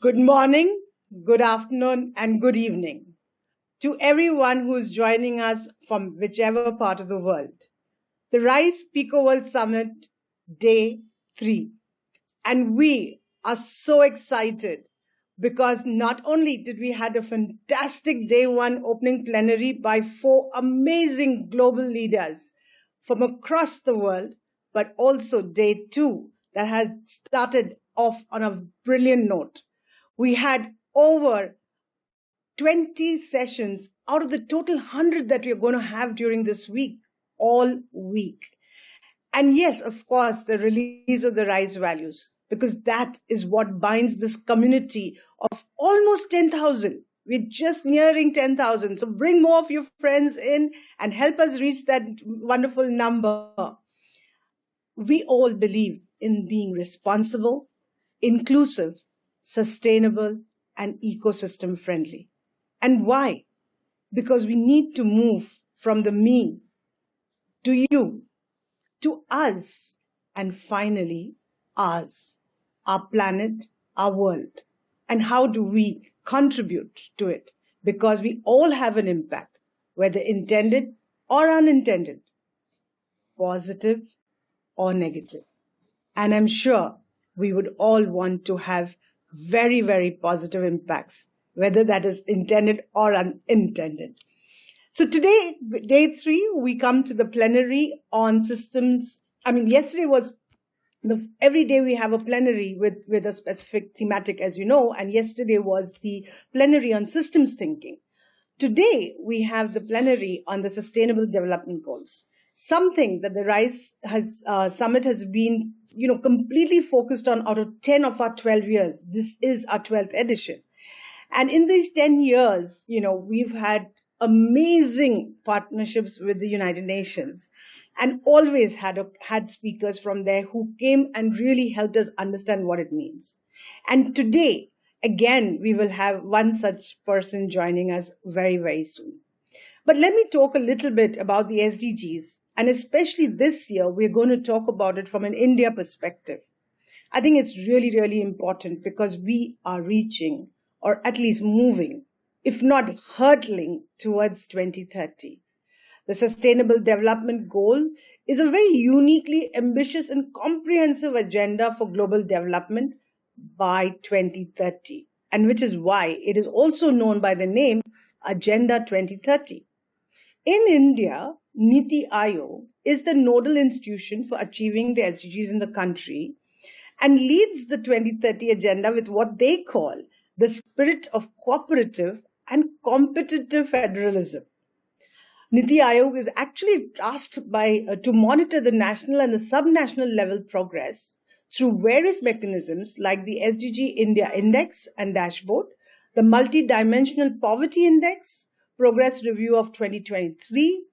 Good morning, good afternoon, and good evening to everyone who is joining us from whichever part of the world. The Rise Pico World Summit, Day 3. And we are so excited because not only did we had a fantastic Day 1 opening plenary by 4 amazing global leaders from across the world, but also Day 2 that has started off on a brilliant note. We had over 20 sessions out of the total 100 that we're going to have during this week, all week. And yes, of course, the release of the RISE values, because that is what binds this community of almost 10,000. We're just nearing 10,000. So bring more of your friends in and help us reach that wonderful number. We all believe in being responsible, inclusive, sustainable, and ecosystem friendly. And why? Because we need to move from the me to you, to us, and finally, ours, our planet, our world. And how do we contribute to it? Because we all have an impact, whether intended or unintended, positive or negative. And I'm sure we would all want to have very, very positive impacts, whether that is intended or unintended. So today, Day 3, we come to the plenary on systems. Yesterday was every day we have a plenary with a specific thematic, as you know, and yesterday was the plenary on systems thinking. Today, we have the plenary on the Sustainable Development Goals, something that the RISE Summit has been, completely focused on out of 10 of our 12 years. This is our 12th edition. And in these 10 years, we've had amazing partnerships with the United Nations and always had speakers from there who came and really helped us understand what it means. And today, again, we will have one such person joining us very, very soon. But let me talk a little bit about the SDGs. And especially this year, we're going to talk about it from an India perspective. I think it's really, really important because we are reaching, or at least moving, if not hurtling, towards 2030. The Sustainable Development Goal is a very uniquely ambitious and comprehensive agenda for global development by 2030, and which is why it is also known by the name Agenda 2030. In India, Niti Aayog is the nodal institution for achieving the SDGs in the country and leads the 2030 agenda with what they call the spirit of cooperative and competitive federalism. Niti Aayog is actually tasked to monitor the national and the subnational level progress through various mechanisms like the SDG India Index and Dashboard, the Multi-Dimensional Poverty Index, Progress Review of 2023,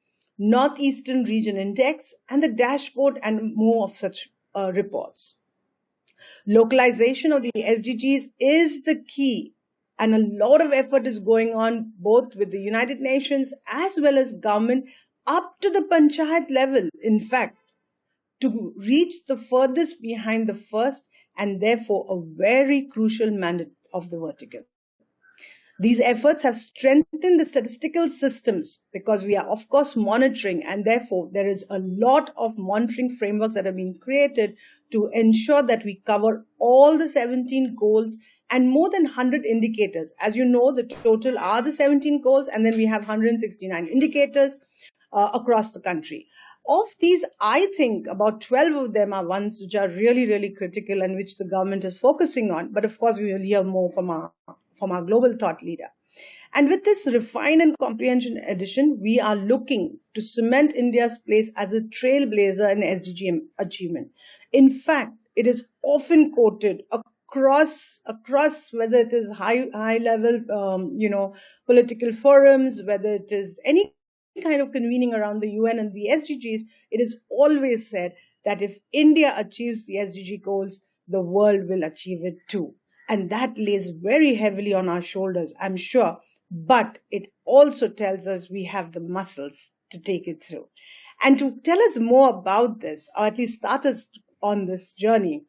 Northeastern Region Index, and the Dashboard and more of such reports. Localization of the SDGs is the key, and a lot of effort is going on both with the United Nations as well as government up to the panchayat level, in fact, to reach the furthest behind the first and therefore a very crucial mandate of the vertical. These efforts have strengthened the statistical systems because we are, of course, monitoring, and therefore there is a lot of monitoring frameworks that have been created to ensure that we cover all the 17 goals and more than 100 indicators. As you know, the total are the 17 goals, and then we have 169 indicators across the country. Of these, I think about 12 of them are ones which are really, really critical and which the government is focusing on. But of course, we will hear more from our global thought leader. And with this refined and comprehension edition, we are looking to cement India's place as a trailblazer in SDG achievement. In fact, it is often quoted across whether it is high level, political forums, whether it is any kind of convening around the UN and the SDGs, it is always said that if India achieves the SDG goals, the world will achieve it too. And that lays very heavily on our shoulders, I'm sure. But it also tells us we have the muscles to take it through. And to tell us more about this, or at least start us on this journey,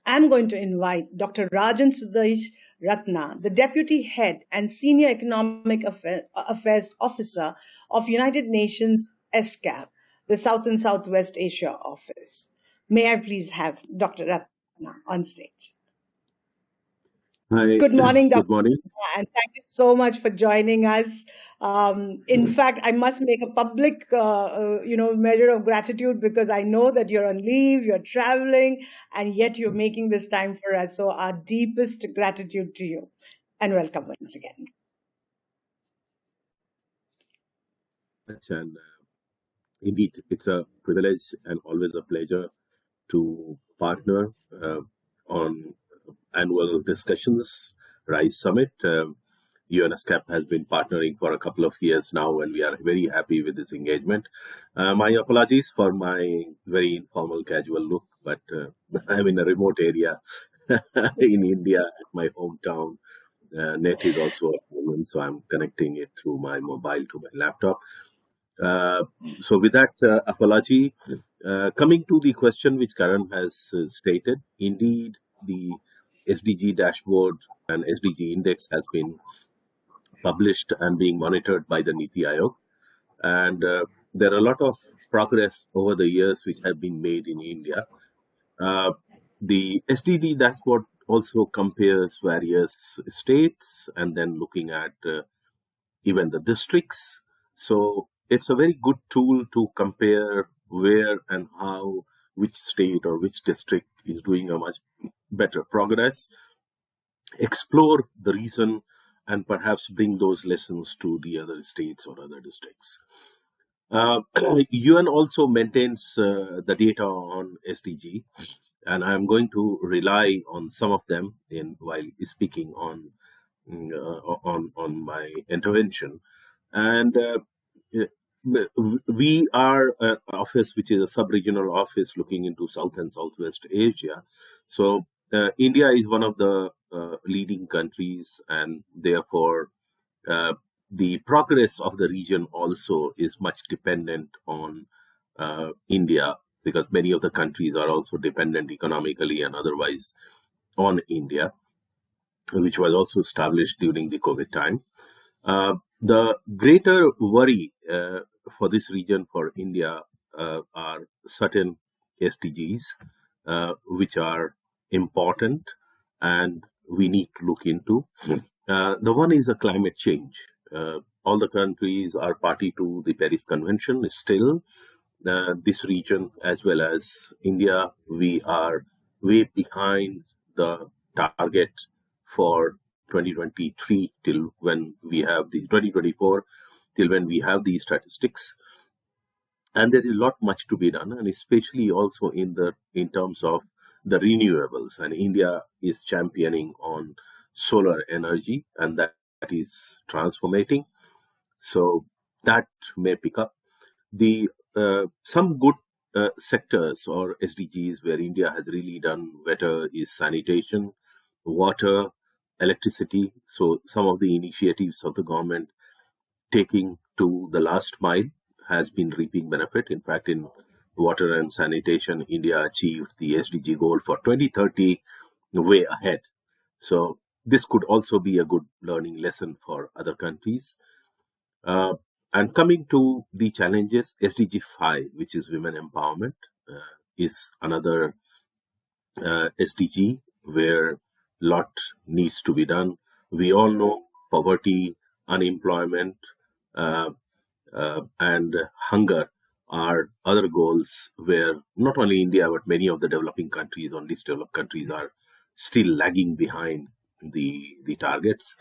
I'm going to invite Dr. Rajan Sudesh Ratna, the Deputy Head and Senior Economic Affairs Officer of United Nations SCAP, the South and Southwest Asia Office. May I please have Dr. Ratna on stage? Hi, Good morning, Dr. good morning. And thank you so much for joining us. In fact, I must make a public, measure of gratitude because I know that you're on leave, you're traveling, and yet you're making this time for us. So our deepest gratitude to you, and welcome once again. And indeed, it's a privilege and always a pleasure to partner on annual discussions, RISE Summit. UNSCAP has been partnering for a couple of years now, and we are very happy with this engagement. My apologies for my very informal, casual look, but I'm in a remote area in India, at my hometown. Net is also a problem, so I'm connecting it through my mobile to my laptop. Uh, so, with that apology, coming to the question which Karan has stated, indeed, the SDG dashboard and SDG index has been published and being monitored by the Niti Aayog. And there are a lot of progress over the years which have been made in India. Uh, the SDG dashboard also compares various states and then looking at even the districts. So it's a very good tool to compare where and how which state or which district is doing a much better progress, explore the reason, and perhaps bring those lessons to the other states or other districts. Uh, UN also maintains the data on SDG, and I'm going to rely on some of them in while speaking on my intervention. And we are an office which is a sub-regional office looking into South and Southwest Asia. So India is one of the leading countries, and therefore uh, the progress of the region also is much dependent on India, because many of the countries are also dependent economically and otherwise on India, which was also established during the COVID time. The greater worry for this region, for India, are certain SDGs, which are important and we need to look into. The one is a climate change. All the countries are party to the Paris Convention. Still, this region, as well as India, we are way behind the target for 2023 till when we have the 2024 till when we have these statistics. And there is a lot much to be done, and especially also in terms of the renewables. And India is championing on solar energy, and that is transformating. So that may pick up. The some good sectors or SDGs where India has really done better is sanitation, water, electricity. So some of the initiatives of the government taking to the last mile has been reaping benefit. In fact, in water and sanitation, India achieved the SDG goal for 2030 way ahead. So this could also be a good learning lesson for other countries. Uh, and coming to the challenges, SDG 5, which is women empowerment, is another SDG where lot needs to be done. We all know poverty, unemployment, uh, and hunger are other goals where not only India but many of the developing countries or least developed countries are still lagging behind the targets.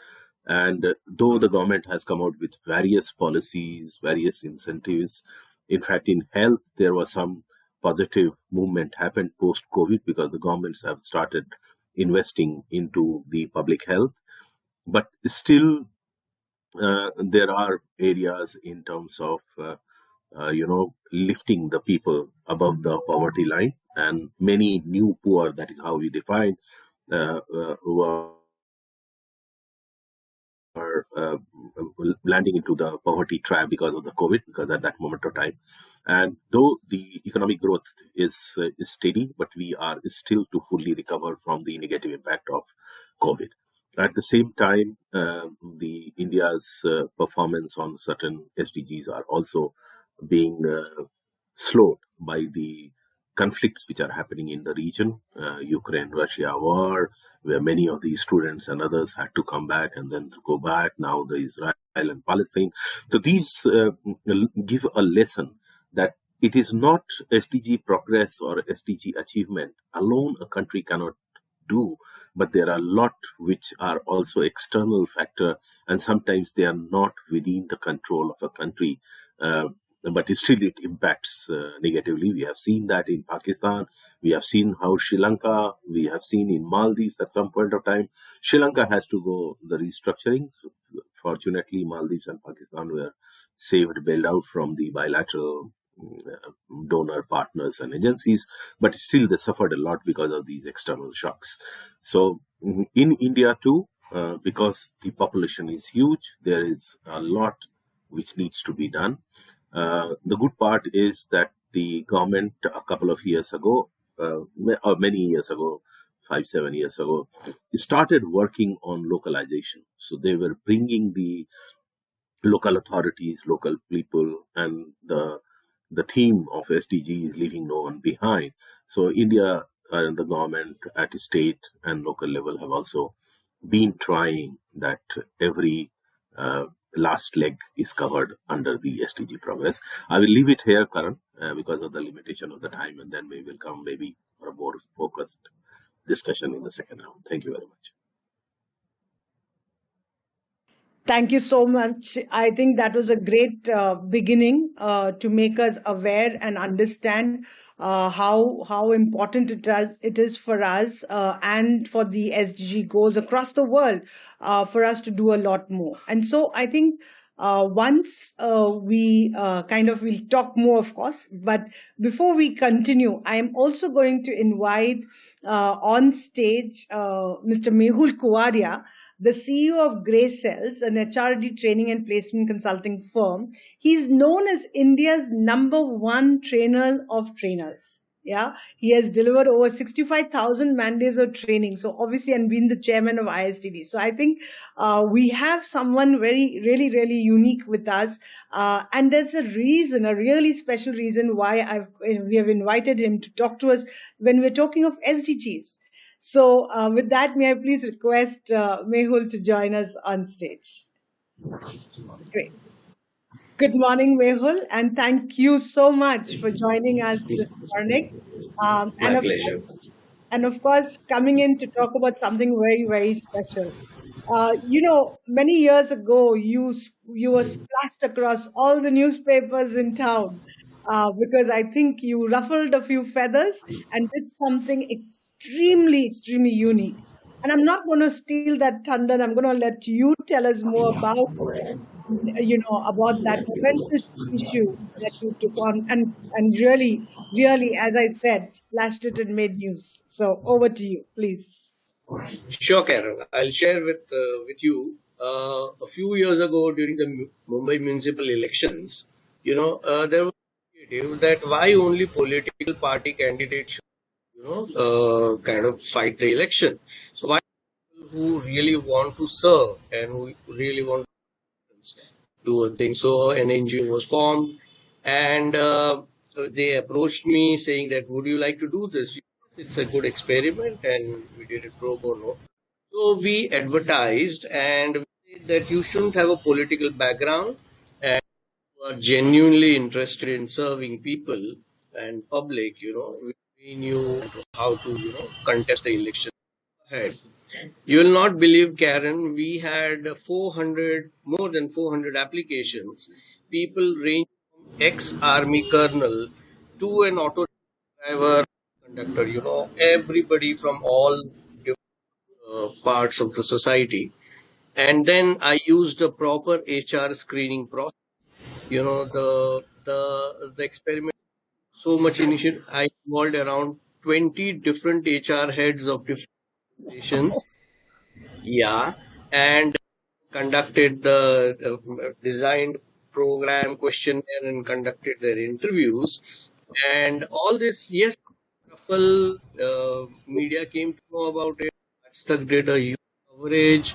And though the government has come out with various policies, various incentives, in fact, in health, there was some positive movement happened post COVID because the governments have started investing into the public health. But still, there are areas in terms of lifting the people above the poverty line, and many new poor, that is how we define, who are landing into the poverty trap because of the COVID, because at that moment of time. And though the economic growth is steady, but we are still to fully recover from the negative impact of COVID. At the same time, the India's performance on certain SDGs are also being slowed by the conflicts which are happening in the region. Ukraine-Russia war, where many of these students and others had to come back and then to go back. Now the Israel and Palestine. So these give a lesson that it is not SDG progress or SDG achievement alone a country cannot do, but there are a lot which are also external factor, and sometimes they are not within the control of a country. But still, it impacts negatively. We have seen that in Pakistan. We have seen how Sri Lanka. We have seen in Maldives at some point of time. Sri Lanka has to go the restructuring. Fortunately, Maldives and Pakistan were saved, bailed out from the bilateral donor partners and agencies, but still they suffered a lot because of these external shocks. So in India too, because the population is huge, there is a lot which needs to be done. The good part is that the government a couple of years ago, or many years ago, 5-7 years ago, started working on localization. So they were bringing the local authorities, local people, and the theme of SDG is leaving no one behind. So India and the government at state and local level have also been trying that every last leg is covered under the SDG progress. I will leave it here, Karan, because of the limitation of the time, and then we will come maybe for a more focused discussion in the second round. Thank you very much. Thank you so much. I think that was a great beginning to make us aware and understand how important it is for us and for the SDG goals across the world for us to do a lot more. And so I think once we we'll talk more, of course. But before we continue, I am also going to invite on stage Mr. Mehul Kuwaria, the CEO of Grey Cells, an HRD training and placement consulting firm. He's known as India's #1 trainer of trainers. Yeah, he has delivered over 65,000 man days of training. So obviously, and been the chairman of ISTD. So I think we have someone very, really, really unique with us. And there's a reason, a really special reason why we have invited him to talk to us when we're talking of SDGs. So with that, may I please request Mehul to join us on stage? Great. Good morning, Mehul, and thank you so much for joining us this morning. Um, My and of pleasure. and of course, coming in to talk about something very, very special. Many years ago, you were splashed across all the newspapers in town because I think you ruffled a few feathers and did something extremely, extremely unique. And I'm not going to steal that thunder. I'm going to let you tell us more about that momentous issue that you took on and really, really, as I said, splashed it and made news. So over to you, please. Sure, Karen. I'll share with you. A few years ago, during the Mumbai municipal elections, there was an initiative that why only political party candidates should, kind of fight the election. So why people who really want to serve and who really want to do a thing. So an NGO was formed, and they approached me saying that, would you like to do this? Yes, it's a good experiment, and we did it pro bono. So we advertised and we said that you shouldn't have a political background and you are genuinely interested in serving people and public, we knew how to, contest the election ahead. You will not believe, Karen, we had 400, more than 400 applications. People range from ex-army colonel to an auto driver, conductor, everybody from all parts of the society. And then I used a proper HR screening process. The experiment so much initiative. I involved around 20 different HR heads of different organizations. Yeah, and conducted the designed program questionnaire and conducted their interviews. And all this, yes, couple media came to know about it. That's the did a huge coverage,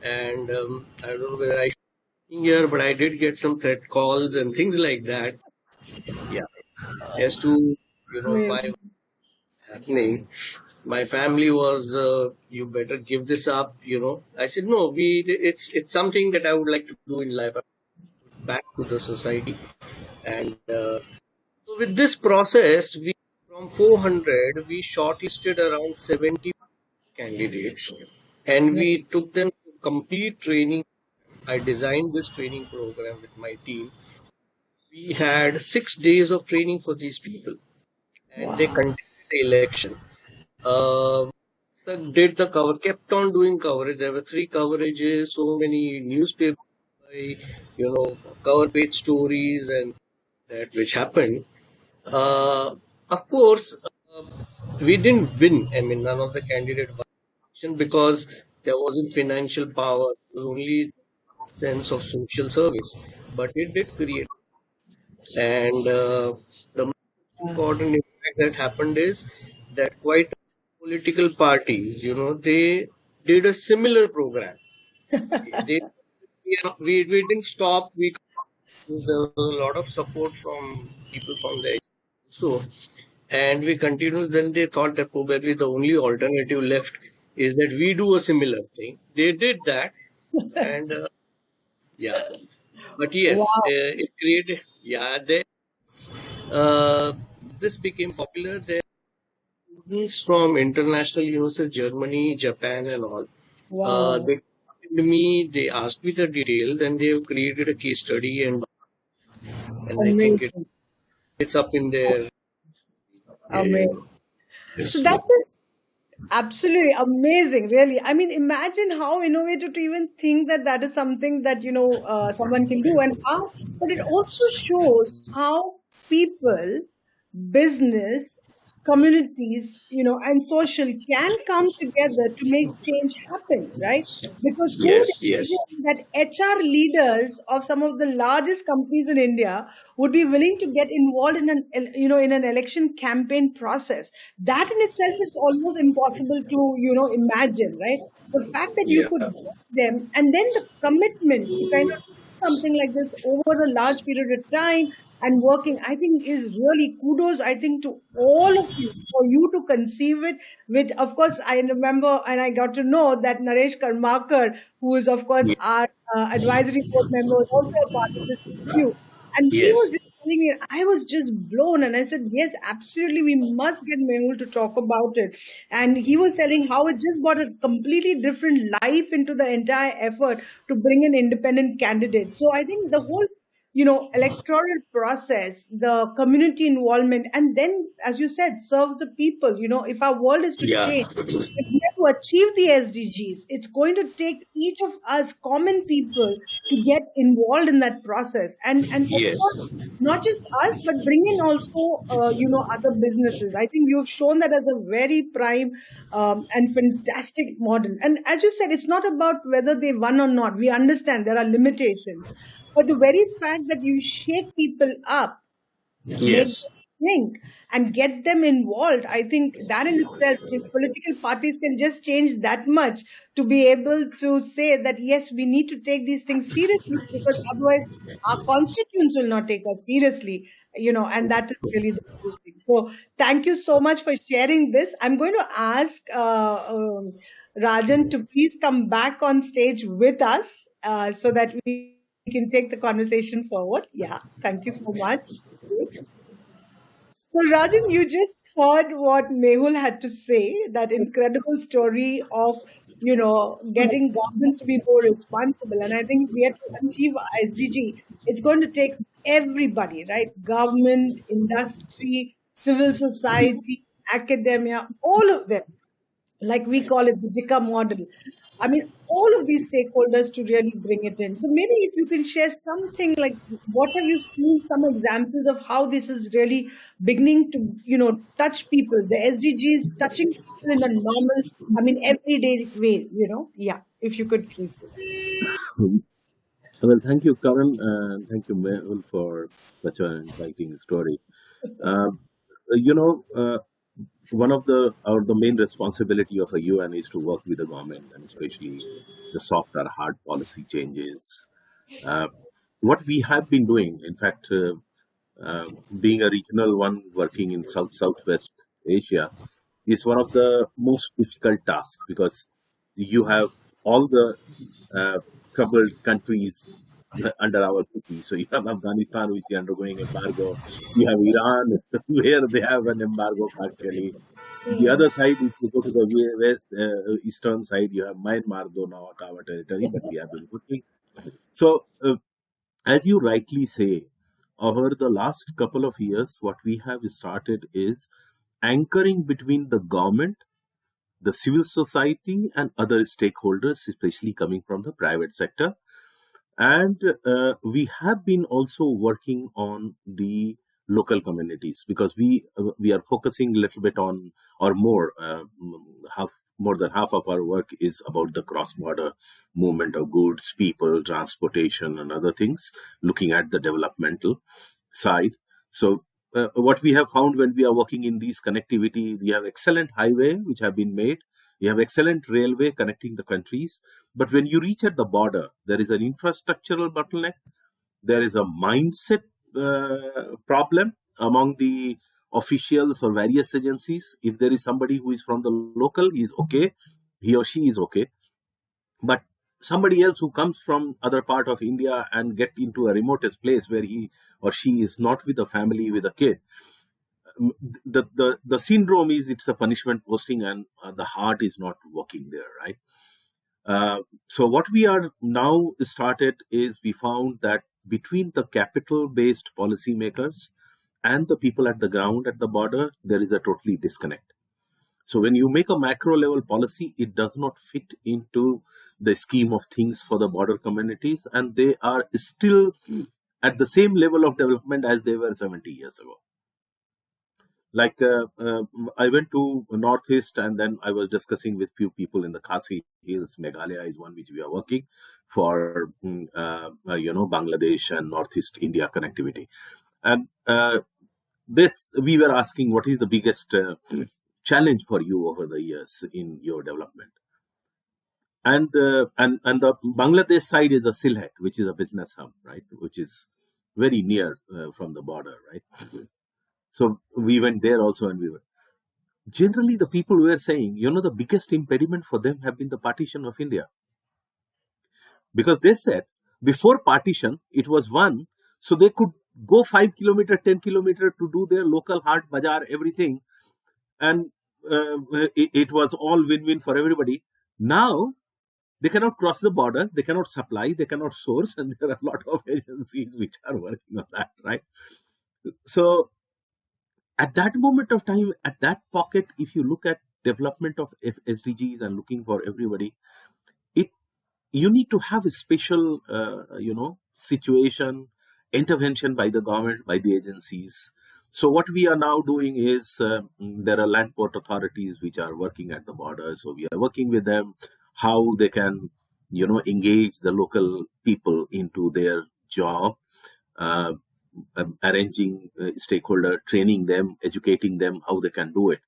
and I don't know whether I should be here, but I did get some threat calls and things like that. Yeah, as to why Amazing. it was happening. My family was, you better give this up. I said no. It's something that I would like to do in life. I give back to the society, and so with this process, we from 400 we shortlisted around 70 candidates, and Yeah. we took them to complete training. I designed this training program with my team. We had 6 days of training for these people, and they Wow. conducted the election. Uh, did the cover, kept on doing coverage. There were three coverages, so many newspapers, cover page stories, and that which happened. Uh, of course, we didn't win. I mean, none of the candidate won election because there wasn't financial power. It was only sense of social service, but it did create. And the most important impact that happened is that quite a political parties, they did a similar program. They, we didn't stop. There was a lot of support from people from the so, and we continued. Then they thought that probably the only alternative left is that we do a similar thing. They did that, and yeah. But yes, Wow. it created. Yeah, uh, this became popular. There are students from international universities, Germany, Japan, and all. Wow. They contacted me. They asked me the details, and they have created a case study, and I think Amazing. it's up in their Amazing. So that website. is absolutely amazing, really. I mean, imagine how innovative to even think that that is something that, someone can do, and how, but it also shows how people, business, communities, and social can come together to make change happen, right? Because who would Yes, yes, imagine that HR leaders of some of the largest companies in India would be willing to get involved in in an election campaign process? That in itself is almost impossible to imagine, right? The fact that you yeah, could get them, and then the commitment to kind of do something like this over a large period of time and working, I think is really kudos, I think, to all of you for you to conceive it with, of course, I remember and I got to know that Naresh Karmakar, who is of course yeah, our advisory board member, was also a part of this review, and he was yes, just telling me, I was just blown. And I said, yes, absolutely, we must get Mehul to talk about it. And he was telling how it just brought a completely different life into the entire effort to bring an independent candidate. So I think the whole electoral process, the community involvement, and then, as you said, serve the people. If our world is to yeah, change, if we are to achieve the SDGs, it's going to take each of us, common people, to get involved in that process. And of yes, course, not just us, but bring in also, other businesses. I think you've shown that as a very prime and fantastic model. And as you said, it's not about whether they won or not. We understand there are limitations. But the very fact that you shake people up, make yes, them think, and get them involved, I think that in itself, if political parties can just change that much to be able to say that, yes, we need to take these things seriously because otherwise our constituents will not take us seriously, and that is really the biggest thing. So thank you so much for sharing this. I'm going to ask Rajan to please come back on stage with us so that we can take the conversation forward. Yeah, thank you so much. So, Rajan, you just heard what Mehul had to say, that incredible story of, getting governments to be more responsible. And I think if we have to achieve SDG, it's going to take everybody, right? Government, industry, civil society, academia, all of them, like we call it the JICA model. I mean, all of these stakeholders to really bring it in. So maybe if you can share something like what have you seen, some examples of how this is really beginning to, touch people, the SDGs touching people in a normal, I mean, everyday way. Yeah, if you could please. Well, thank you, Karan, and thank you, Mehul, for such an exciting story. Um, you know, one of the main responsibility of a UN is to work with the government, and especially the soft or hard policy changes. Uh, what we have been doing, in fact, being a regional one working in Southwest Asia, is one of the most difficult tasks because you have all the uh, troubled countries under our cookie. So you have Afghanistan, which is undergoing embargo. You have Iran, where they have an embargo partially. The other side, if you go to the west, eastern side, you have Myanmar, though not our territory, but we have been working. So, as you rightly say, over the last couple of years, what we have started is anchoring between the government, the civil society, and other stakeholders, especially coming from the private sector. And we have been also working on the local communities because we are focusing a little bit on, or more, half more than half of our work is about the cross border movement of goods, people, transportation, and other things, looking at the developmental side. So what we have found when we are working in these connectivity, we have excellent highway which have been made, we have excellent railway connecting the countries, but when you reach at the border, there is an infrastructural bottleneck. There is a mindset problem among the officials or various agencies. If there is somebody who is from the local, he is okay, he or she is okay. But somebody else who comes from other part of India and get into a remotest place where he or she is not with a family, with a kid, the syndrome is it's a punishment posting, and the heart is not working there, right? So what we are now started is we found that between the capital based policymakers and the people at the ground at the border, there is a totally disconnect. So when you make a macro level policy, it does not fit into the scheme of things for the border communities, and they are still at the same level of development as they were 70 years ago. Like I went to Northeast, and then I was discussing with few people in the Khasi Hills. Meghalaya is one which we are working for, Bangladesh and Northeast India connectivity. And this, we were asking, what is the biggest challenge for you over the years in your development? And the Bangladesh side is a Sylhet, which is a business hub, right, which is very near from the border, right? So we went there also, and we were generally the people were saying, the biggest impediment for them have been the partition of India, because they said before partition it was one, so they could go 5 kilometer, 10 kilometer to do their local hard bazaar, everything, and it was all win-win for everybody. Now they cannot cross the border, they cannot supply, they cannot source, and there are a lot of agencies which are working on that, right? So at that moment of time, at that pocket, if you look at development of SDGs and looking for everybody, it you need to have a special, situation, intervention by the government, by the agencies. So what we are now doing is there are land port authorities which are working at the border. So we are working with them how they can, engage the local people into their job, uh, arranging stakeholder, training them, educating them how they can do it.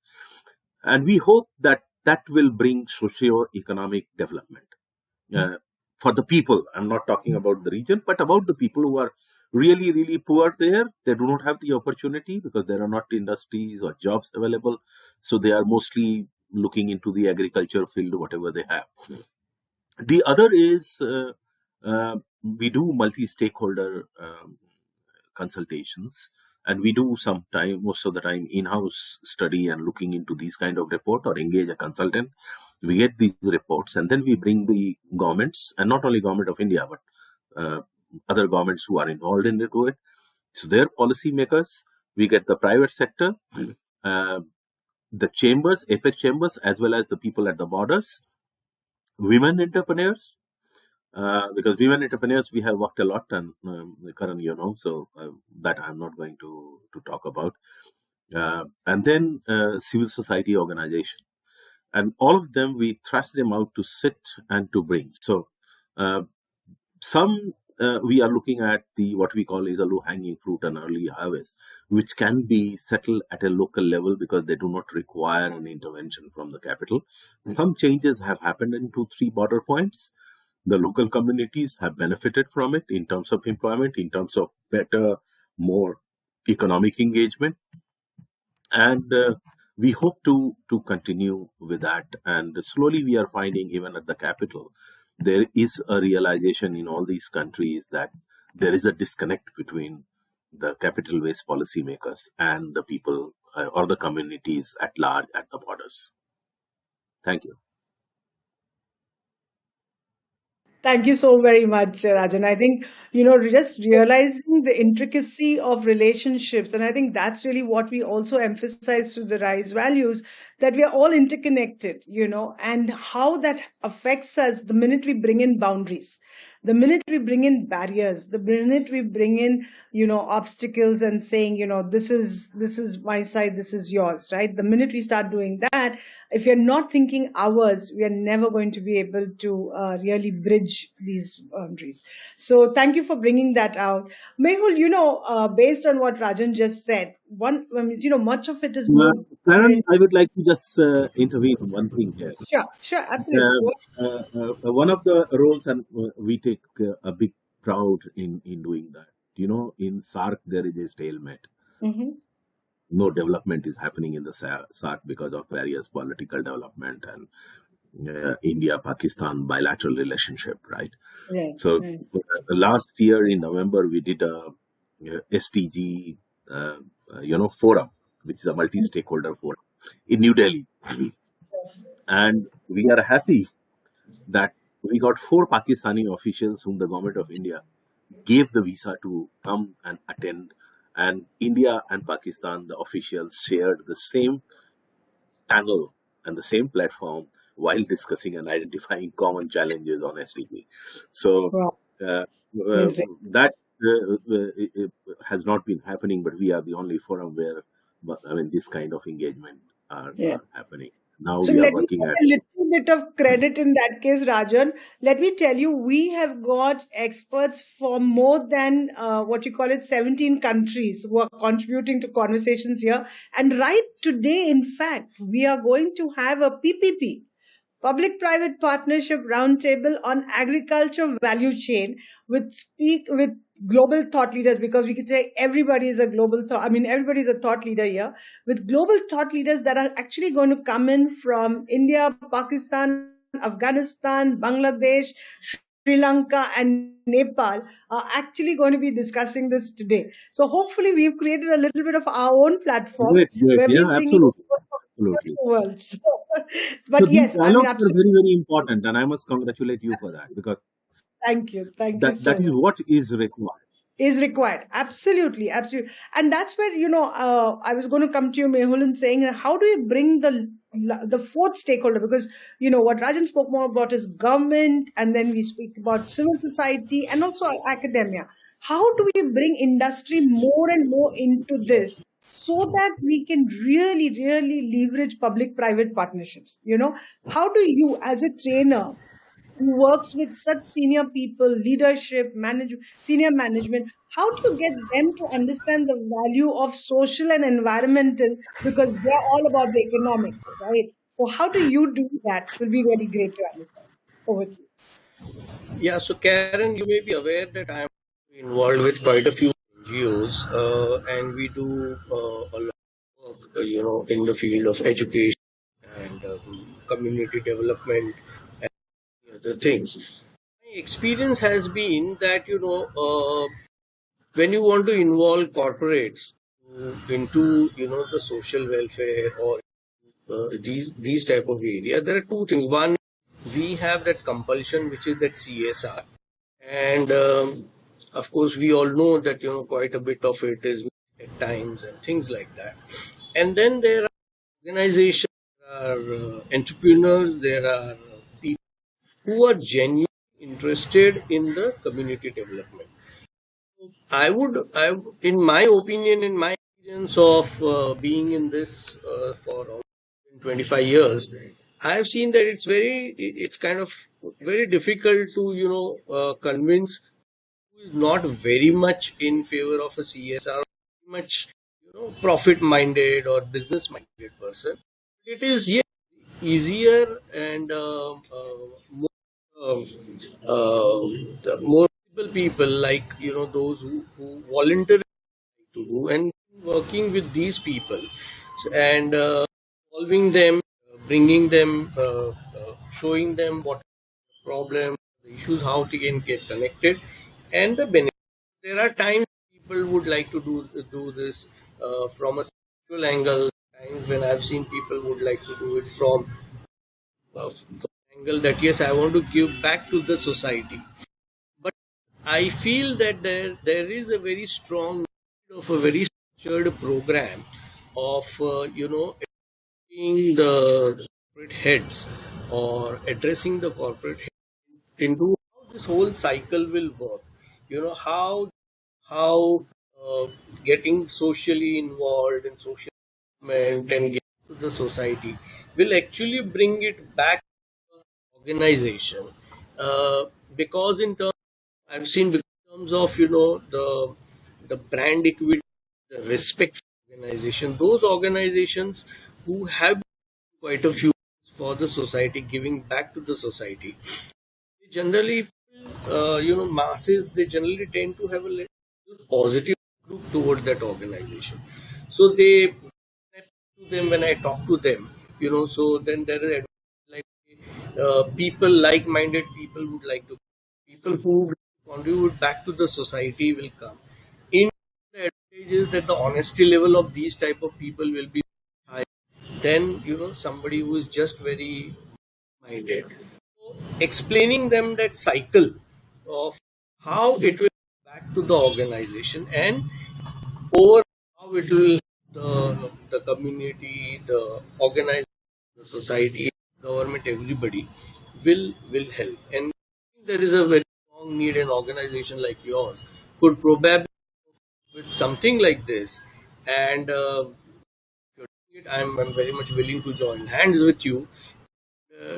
And we hope that that will bring socio-economic development uh, for the people. I'm not talking about the region, but about the people who are really, really poor there. They do not have the opportunity because there are not industries or jobs available. So they are mostly looking into the agriculture field, whatever they have. The other is we do multi-stakeholder consultations, and we do most of the time in-house study and looking into these kind of report, or engage a consultant. We get these reports, and then we bring the governments, and not only government of India, but other governments who are involved in it. So their policy makers, we get the private sector, uh, the chambers, apex chambers, as well as the people at the borders, women entrepreneurs, because women entrepreneurs we have worked a lot, and Karan, so that I'm not going to talk about. And then civil society organization, and all of them we thrust them out to sit and to bring. So some we are looking at the what we call is a low-hanging fruit and early harvest, which can be settled at a local level because they do not require an intervention from the capital. Some changes have happened in 2, 3 border points. The local communities have benefited from it in terms of employment, in terms of better, more economic engagement, and we hope to continue with that. And slowly we are finding even at the capital there is a realization in all these countries that there is a disconnect between the capital based policymakers and the people or the communities at large at the borders. Thank you. Thank you so very much, Rajan. I think, just realizing the intricacy of relationships, and I think that's really what we also emphasize through the RISE values, that we are all interconnected, and how that affects us the minute we bring in boundaries, the minute we bring in barriers, the minute we bring in, obstacles and saying, this is my side, this is yours, right? The minute we start doing that, if you're not thinking ours, we are never going to be able to really bridge these boundaries. So thank you for bringing that out. Mehul, based on what Rajan just said, much of it is Uh, moved. Karan, I would like to just intervene on one thing here. Sure, sure, absolutely. One of the roles, and we take a big proud in doing that. In SARC there is a stalemate. Mm-hmm. No development is happening in the SARC because of various political development and India-Pakistan bilateral relationship, right? Right, So right. last year in November we did a SDG, forum, which is a multi-stakeholder forum in New Delhi, and we are happy that we got 4 Pakistani officials whom the government of India gave the visa to come and attend. And India and Pakistan, the officials shared the same panel and the same platform while discussing and identifying common challenges on SDG. So Wow, uh, amazing. that it has not been happening, but we are the only forum where, this kind of engagement Yeah. are happening. Now So we are let me working get at. a little bit of credit in that case, Rajan. Let me tell you, we have got experts from more than what you call it, 17 countries who are contributing to conversations here. And right today, in fact, we are going to have a PPP, Public-Private Partnership Roundtable on Agriculture Value Chain with global thought leaders, because we could say everybody is a global thought. I mean, everybody is a thought leader here, with global thought leaders that are actually going to come in from India, Pakistan, Afghanistan, Bangladesh, Sri Lanka, and Nepal are actually going to be discussing this today. So hopefully, we've created a little bit of our own platform Great, great. where we Yeah, bring in absolutely. the Absolutely. world. So, So but these yes, I mean, dialogues are absolutely. very, very important, and I must congratulate you for that because Thank you. Thank you that so is much. what is required. Is required. Absolutely. Absolutely. And that's where, I was going to come to you, Mehul, and saying, how do you bring the fourth stakeholder? Because, what Rajan spoke more about is government, and then we speak about civil society and also academia. How do we bring industry more and more into this so that we can really, really leverage public-private partnerships? How do you, as a trainer, who works with such senior people, leadership, senior management, how do you get them to understand the value of social and environmental, because they're all about the economics, right? So how do you do that? Will be really great to understand. Over to you. Yeah, so Karen, you may be aware that I am involved with quite a few NGOs, and we do a lot of work, in the field of education and community development and other things. My experience has been that, when you want to involve corporates into, the social welfare or these type of area, there are two things. One, we have that compulsion, which is that CSR, and of course we all know that quite a bit of it is at times and things like that. And then there are organizations, there are entrepreneurs, there are people who are genuinely interested in the community development. In my opinion, in my experience of being in this for 25 years, I have seen that it's kind of very difficult to, convince who is not very much in favor of a CSR, much profit minded or business minded person. It is, yes, easier and more um, more visible people, like those who voluntarily to do, and working with these people. And solving them, bringing them, showing them what problem, the issues, how they can get connected, and the benefit. There are times people would like to do this from a sexual angle. Times when I've seen people would like to do it from angle that, yes, I want to give back to the society. But I feel that there is a very strong need of a very structured program of being the corporate heads or addressing the corporate heads into how this whole cycle will work. How getting socially involved in social movement and get to the society will actually bring it back to the organization. Uh, because in terms, I've seen in terms of the brand equity, the respect for organization, those organizations who have quite a few for the society, giving back to the society. They generally, masses, they generally tend to have a little positive group toward that organization. So they, to them, when I talk to them, so then there is like people, like-minded people would like to, people who contribute back to the society will come. In the advantage is that the honesty level of these type of people will be high. Then somebody who is just very minded. So explaining them that cycle of how it will back to the organization, and over how it will the community, the organization, the society, government, everybody will help. And there is a very strong need, an organization like yours could probably with something like this. And I'm very much willing to join hands with you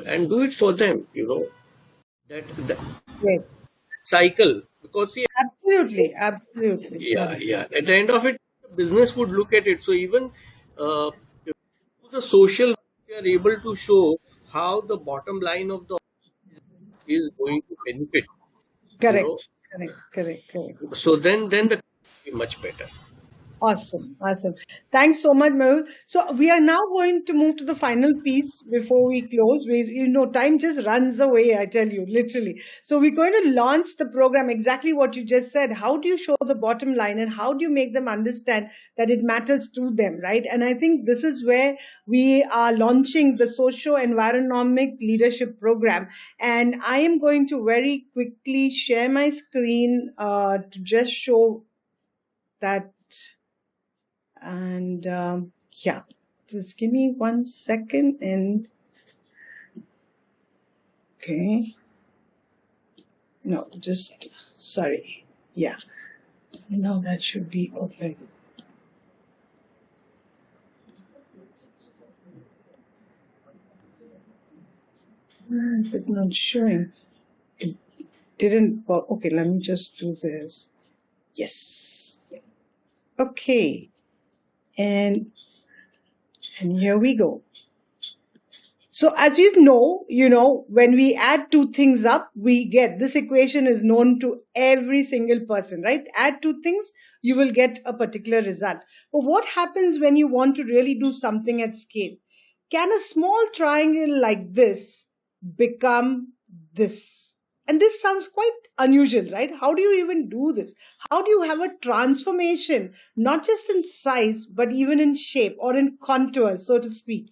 and do it for them. That Great. cycle, because see, Absolutely, absolutely. yeah, Correct. yeah. At the end of it, the business would look at it. So even the social, we are able to show how the bottom line of the is going to benefit. You know, Correct. Correct. Correct. Correct. so then the will be much better. Awesome, awesome. Thanks so much, Mehul. So we are now going to move to the final piece before we close. Time just runs away, I tell you, literally. So we're going to launch the program exactly what you just said. How do you show the bottom line and how do you make them understand that it matters to them, right? And I think this is where we are launching the Socio-Environment Leadership Program. And I am going to very quickly share my screen to just show that. And yeah, just give me 1 second. And okay, no, just sorry. Yeah, now that should be open. Why is it not showing? It didn't. Well, okay, let me just do this. Yes. Okay, and here we go. So as when we add two things up, we get this equation is known to every single person, right? Add two things, you will get a particular result. But what happens when you want to really do something at scale? Can a small triangle like this become this? And this sounds quite unusual, right? How do you even do this? How do you have a transformation, not just in size, but even in shape or in contour, so to speak?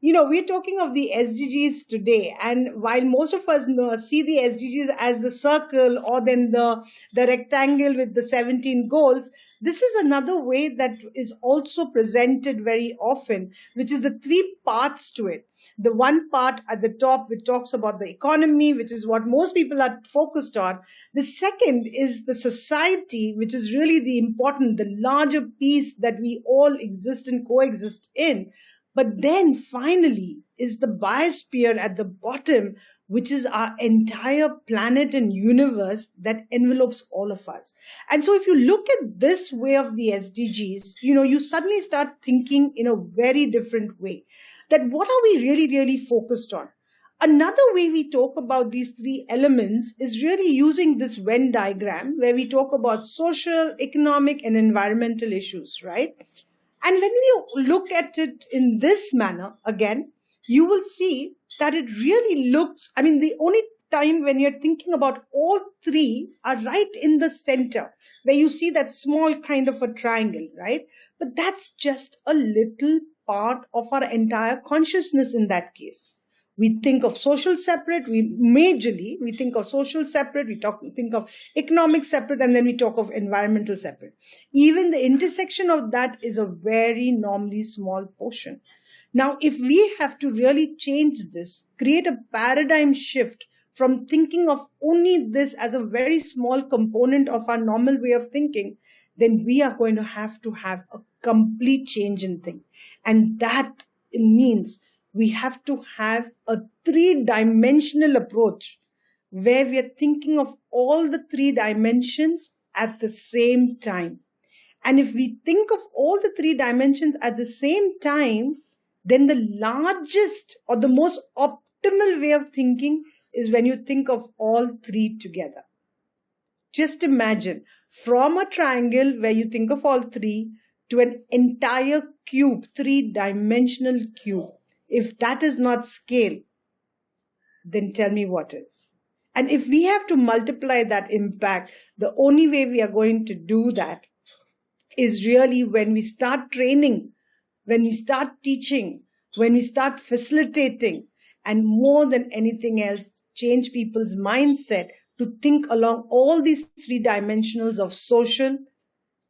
We're talking of the SDGs today, and while most of us see the SDGs as the circle or then the rectangle with the 17 goals, this is another way that is also presented very often, which is the three parts to it. The one part at the top, which talks about the economy, which is what most people are focused on. The second is the society, which is really the important, the larger piece that we all exist and coexist in. But then finally is the biosphere at the bottom, which is our entire planet and universe that envelopes all of us. And so if you look at this way of the SDGs, you suddenly start thinking in a very different way, that what are we really, really focused on? Another way we talk about these three elements is really using this Venn diagram where we talk about social, economic, and environmental issues, right? And when we look at it in this manner, again, you will see that it really looks, the only time when you're thinking about all three are right in the center, where you see that small kind of a triangle, right? But that's just a little part of our entire consciousness in that case. We think of social separate, we think of social separate, think of economic separate, and then we talk of environmental separate. Even the intersection of that is a very normally small portion. Now, if we have to really change this, create a paradigm shift from thinking of only this as a very small component of our normal way of thinking, then we are going to have a complete change in thinking. And that means we have to have a three-dimensional approach where we are thinking of all the three dimensions at the same time. And if we think of all the three dimensions at the same time, then the largest or the most optimal way of thinking is when you think of all three together. Just imagine from a triangle where you think of all three to an entire cube, three-dimensional cube. If that is not scale, then tell me what is. And if we have to multiply that impact, the only way we are going to do that is really when we start training, when we start teaching, when we start facilitating, and more than anything else, change people's mindset to think along all these three dimensionals of social,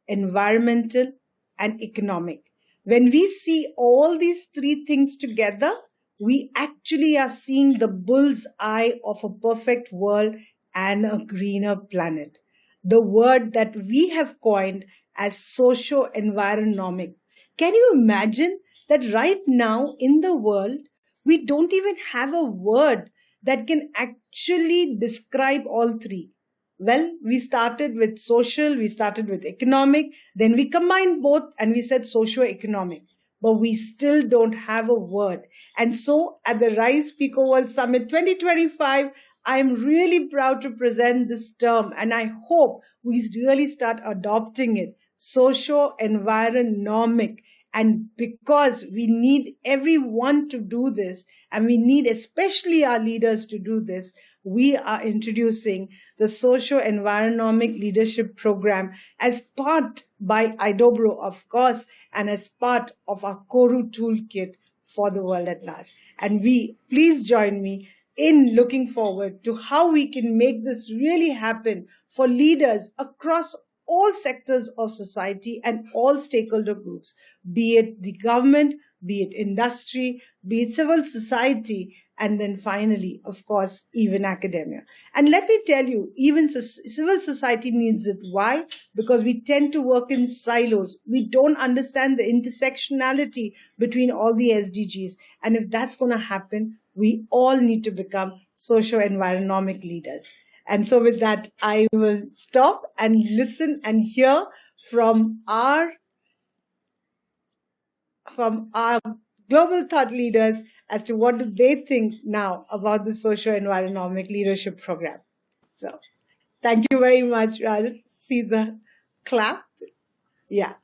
environmental, and economic. When we see all these three things together, we actually are seeing the bull's eye of a perfect world and a greener planet. The word that we have coined as socio-environnomic. Can you imagine that right now in the world, we don't even have a word that can actually describe all three? Well, we started with social, we started with economic, then we combined both and we said socio-economic. But we still don't have a word. And so at the Rise Pico World Summit 2025, I am really proud to present this term and I hope we really start adopting it, socio-environnomic. And because we need everyone to do this, and we need especially our leaders to do this, we are introducing the Socio-Environnomic Leadership Program as part by Idobro, of course, and as part of our Koru toolkit for the world at large. And please join me in looking forward to how we can make this really happen for leaders across all sectors of society and all stakeholder groups, be it the government, be it industry, be it civil society, and then finally, of course, even academia. And let me tell you, even civil society needs it. Why? Because we tend to work in silos. We don't understand the intersectionality between all the SDGs. And if that's going to happen, we all need to become socio-environnomic leaders. And so with that, I will stop and listen and hear from our global thought leaders as to what do they think now about the Socio-Environnomic Leadership Program. So thank you very much, Rajan. See the clap? Yeah.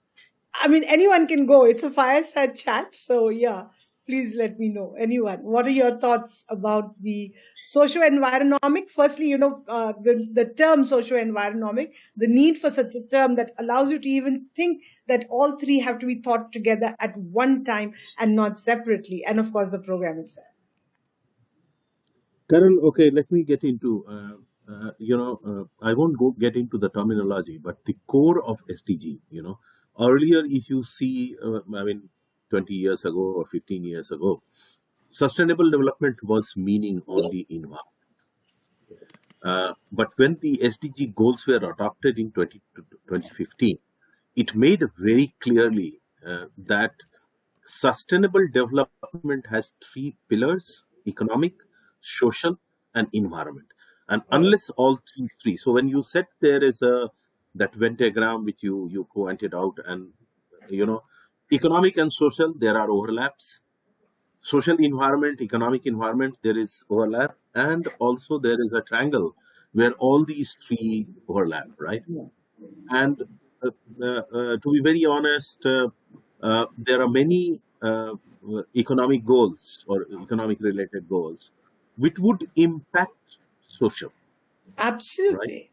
Anyone can go. It's a fireside chat. So yeah, please let me know. Anyone, what are your thoughts about the socio-environnomic? Firstly, the term socio-environnomic, the need for such a term that allows you to even think that all three have to be thought together at one time and not separately. And of course, the program itself. Karan, okay, let me get into, I won't get into the terminology, but the core of SDG, earlier if you see, 20 years ago or 15 years ago, sustainable development was meaning only environment. But when the SDG goals were adopted in 2015, it made very clearly that Sustainable development has three pillars: economic, social, and environment. And Right. unless all three, so when you said there is a that Venn diagram which you pointed out, and you know, economic and social, there are overlaps. Social environment, economic environment, there is overlap, and also there is a triangle where all these three overlap, right? Yeah. And to be very honest, there are many economic goals or economic related goals which would impact social, right? Absolutely.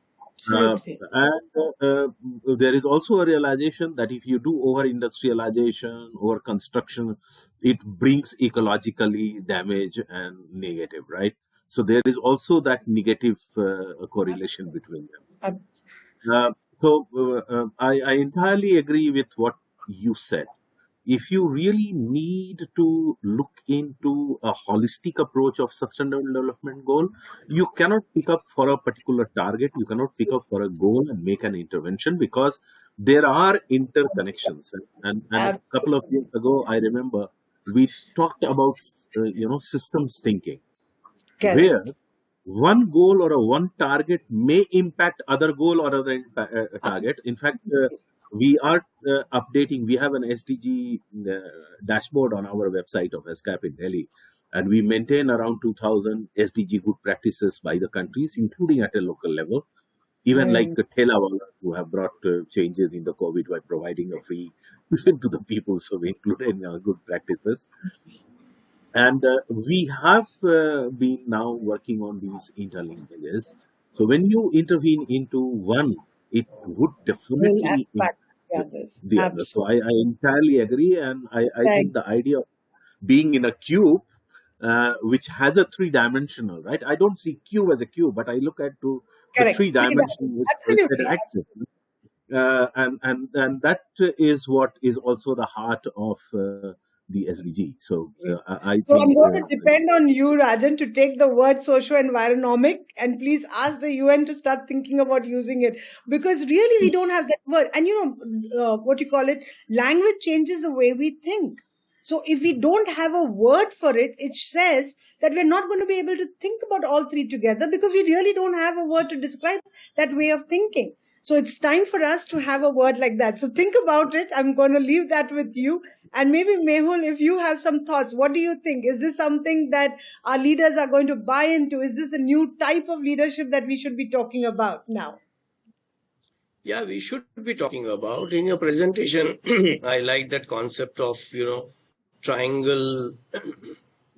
Uh, Absolutely. and there is also a realization that if you do over industrialization, over construction, it brings ecologically damage and negative, right? So there is also that negative correlation Absolutely. between them. Ab- I entirely agree with what you said. If you really need to look into a holistic approach of sustainable development goal, you cannot pick up for a particular target, you cannot pick up for a goal and make an intervention, because there are interconnections. And a couple of years Absolutely. ago, I remember we talked about systems thinking, where Correct. one goal or a one target may impact other goal or other target. In fact, Absolutely. we are updating. We have an SDG dashboard on our website of SCAP in Delhi, and we maintain around 2,000 SDG good practices by the countries, including at a local level. Even like Mm. Telawala, who have brought changes in the COVID by providing a free tuition to the people, so we included good practices. And we have been now working on these interlinkages. So when you intervene into one, it would Will definitely impact the impact others. the other. So Absolutely. I entirely agree. And I think Thank the idea of being in a cube, which has a three-dimensional, right? I don't see cube as a cube, but I look at to the Correct. Three dimensions. three-dimensional Absolutely. axis. And that is what is also the heart of the SDG. So Absolutely. I So think I'm going to depend on you, Rajan, to take the word socio-environnomic and please ask the UN to start thinking about using it, because really we don't have that word. And what you call it, language changes the way we think. So if we don't have a word for it, it says that we're not going to be able to think about all three together because we really don't have a word to describe that way of thinking. So it's time for us to have a word like that. So think about it. I'm going to leave that with you. And maybe Mehul, if you have some thoughts, what do you think? Is this something that our leaders are going to buy into? Is this a new type of leadership that we should be talking about now? Yeah, we should be talking about in your presentation. I like that concept of, triangle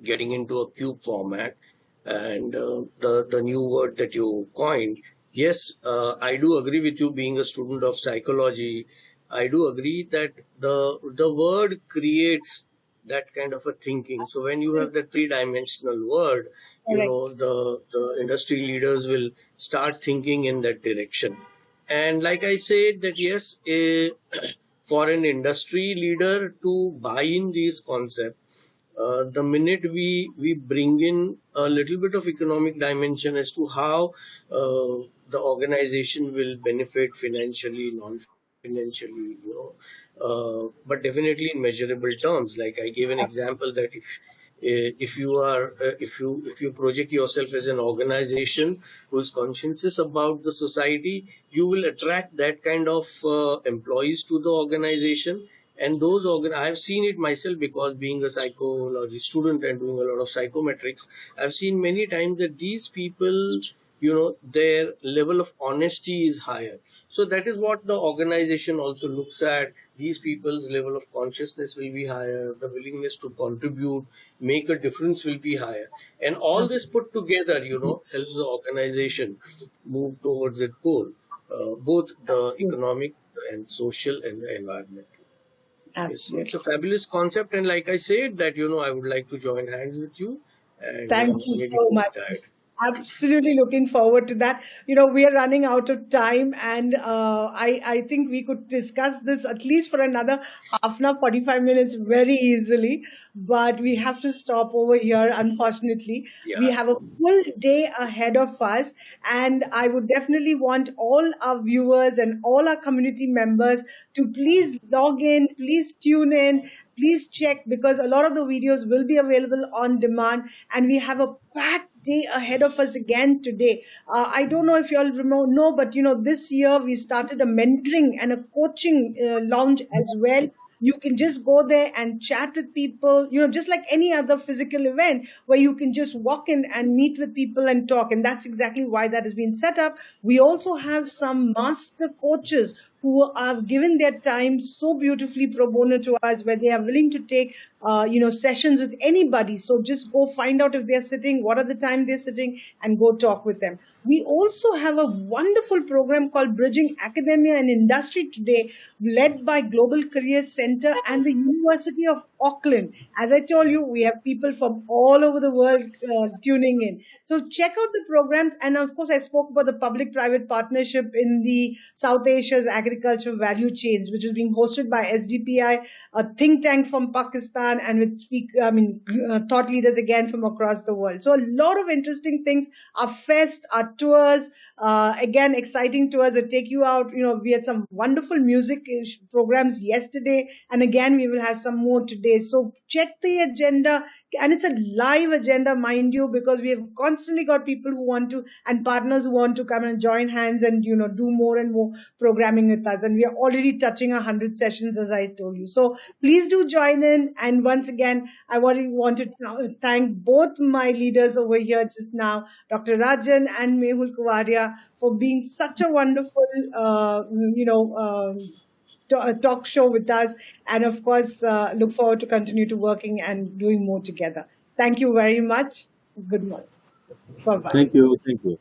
getting into a cube format, and the new word that you coined. Yes, I do agree with you. Being a student of psychology, I do agree that the word creates that kind of a thinking. So when you have that three-dimensional word, Correct. the industry leaders will start thinking in that direction. And like I said, that yes, for an industry leader to buy in these concepts, the minute we bring in a little bit of economic dimension as to how the organization will benefit financially, non-financially, but definitely in measurable terms. Like I gave an example that if you project yourself as an organization who is conscientious about the society, you will attract that kind of employees to the organization. And I've seen it myself, because being a psychology student and doing a lot of psychometrics, I've seen many times that these people, their level of honesty is higher. So that is what the organization also looks at. These people's level of consciousness will be higher, the willingness to contribute, make a difference will be higher. And all this Absolutely. put together, helps the organization move towards its goal, both the Absolutely. economic and social and the environment. Yes, it's a Absolutely. fabulous concept, and like I said, that I would like to join hands with you and Thank you maybe so take much. that. Absolutely looking forward to that. We are running out of time, and I think we could discuss this at least for another half an hour, 45 minutes very easily. But we have to stop over here, unfortunately. We Yeah. have a full day ahead of us, and I would definitely want all our viewers and all our community members to please log in, please tune in, please check, because a lot of the videos will be available on demand, and we have a packed day ahead of us again today. I don't know if you all know, but this year we started a mentoring and a coaching lounge as well. You can just go there and chat with people, just like any other physical event where you can just walk in and meet with people and talk. And that's exactly why that has been set up. We also have some master coaches who have given their time so beautifully pro bono to us, where they are willing to take sessions with anybody. So just go find out if they're sitting, what are the time they're sitting, and go talk with them. We also have a wonderful program called Bridging Academia and Industry today, led by Global Career Center and the University of Auckland. As I told you, we have people from all over the world tuning in. So check out the programs. And of course, I spoke about the public-private partnership in the South Asia's agriculture value chains, which is being hosted by SDPI, a think tank from Pakistan, and with thought leaders again from across the world. So a lot of interesting things. Our fest, our tours, again, exciting tours that take you out. We had some wonderful music programs yesterday, and again, we will have some more today. So check the agenda, and it's a live agenda, mind you, because we have constantly got people who want to, and partners who want to come and join hands and do more and more programming with us. And we are already touching 100 sessions, as I told you. So please do join in. And once again, I want to thank both my leaders over here just now, Dr. Rajan and Mehul Kuvaria, for being such a wonderful, talk show with us. And of course, look forward to continue to working and doing more together. Thank you very much. Good morning. Bye bye. Thank you. Thank you.